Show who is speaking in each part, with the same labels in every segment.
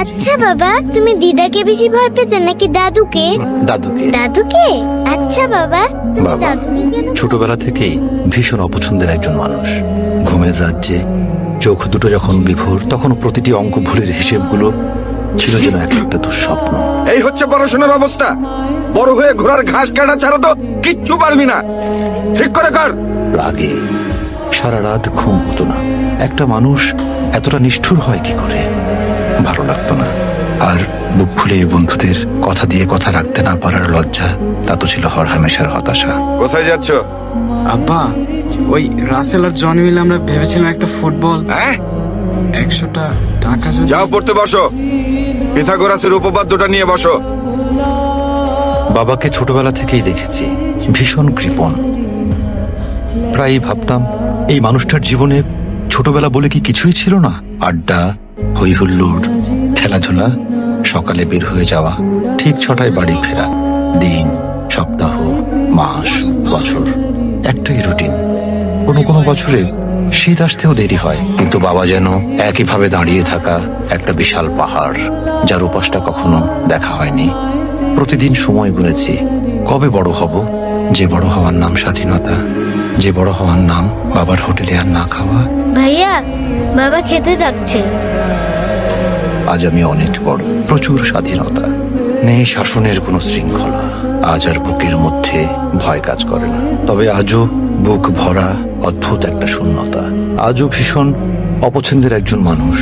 Speaker 1: আচ্ছা বাবা, তুমি দিদাকে বেশি ভয় পেতে নাকি দাদুকে?
Speaker 2: দাদুকে।
Speaker 1: দাদুকে? আচ্ছা বাবা, তুমি
Speaker 2: বাবা
Speaker 1: দাদুকে কেন?
Speaker 2: ছোটবেলা থেকেই ভীষণ অপছন্দের একজন মানুষ। ঘুমের রাজ্যে চোখ দুটো যখন বিভোর, তখন প্রতিটি অঙ্ক ভুলের হিসেবগুলো ছিল যেন এক একটা দুঃস্বপ্ন।
Speaker 3: এই হচ্ছে পড়াশোনার অবস্থা। বড় হয়ে ঘোড়ার ঘাস কাটা ছাড়া তো কিচ্ছু পারবি না। ঠিক করে কর।
Speaker 2: রাগে সারা রাত ঘুম হতো না। একটা মানুষ এতটা নিষ্ঠুর হয় কি করে? ভালো লাগতো না। আর বুক ফুলিয়ে বন্ধুদের কথা দিয়ে কথা রাখতে না পারার লজ্জা, তা তো ছিল হরহামেশার হতাশা।
Speaker 3: কোথায় যাচ্ছ?
Speaker 4: আব্বা, ওই রাসেল আর জন মিলে আমরা ভেবেছিলাম একটা ফুটবল।
Speaker 3: হ্যাঁ,
Speaker 4: 100টা টাকা যদি।
Speaker 3: যাও পড়তে বসো। পিথাগোরাসের উপপাদ্যটা নিয়ে বসো।
Speaker 2: বাবাকে ছোটবেলা থেকেই দেখেছি ভীষণ কৃপণ। প্রায়ই ভাবতাম এই মানুষটার জীবনে ছোটবেলা বলে কি কিছুই ছিল না? আড্ডা, হই হুল্লোড়, খেলাধুলা, সকালে বের হয়ে যাওয়া, ঠিক 6টায় বাড়ি ফেরা। দিন, সপ্তাহ, মাস, বছর একটাই রুটিন। কোনো বছরে শীত আসতেও দেরি হয়, কিন্তু বাবা যেন একইভাবে দাঁড়িয়ে থাকা একটা বিশাল পাহাড়, যার উপাসটা কখনো দেখা হয়নি। প্রতিদিন সময় গুনেছি, কবে বড় হব? যে বড় হওয়ার নাম স্বাধীনতা, যে বড় হওয়ার নাম বাবার হোটেলে আর না খাওয়া।
Speaker 1: ভাইয়া, বাবা খেতে যাচ্ছে।
Speaker 2: আজ আমি অনেক বড়, প্রচুর স্বাধীনতা, নেই শাসনের কোনো শৃঙ্খলা। আজ আর বুকের মধ্যে ভয় কাজ করে না। তবে আজও বুক ভরা অদ্ভুত একটা শূন্যতা। আজও ভীষণ অপছন্দের একজন মানুষ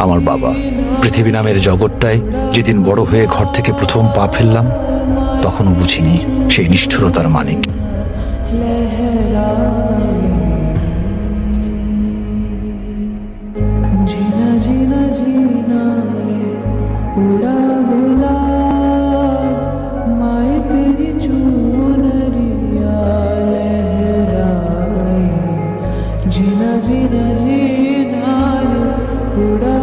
Speaker 2: আমার বাবা। পৃথিবী নামের জগৎটায় যেদিন বড় হয়ে ঘর থেকে প্রথম পা ফেললাম, তখনও বুঝিনি সেই নিষ্ঠুরতার মানে কি।
Speaker 5: जीना जीना जीना रे उड़ा गुलाब माए तेरी चुनरिया लहराए जीना जीना जीना रे उड़ा